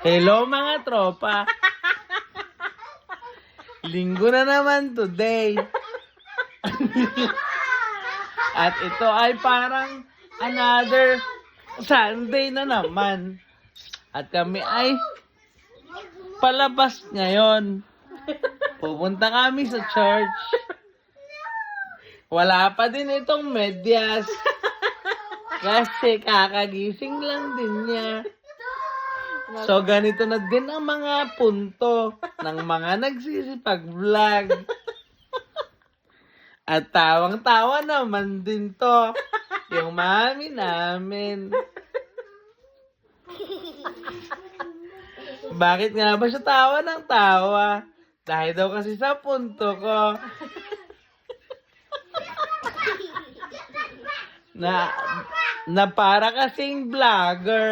Hello mga tropa. Linggo na naman today. At ito ay parang another Sunday na naman. At kami ay palabas ngayon. Pupunta kami sa church. Wala pa din itong medyas. Kasi kakagising lang din niya. So ganito na din ang mga punto ng mga nagsisipag-vlog. At tawang-tawa naman din to. Yung mami namin. Bakit nga ba siya tawa ng tawa? Dahil daw kasi sa punto ko. Na para kasing vlogger.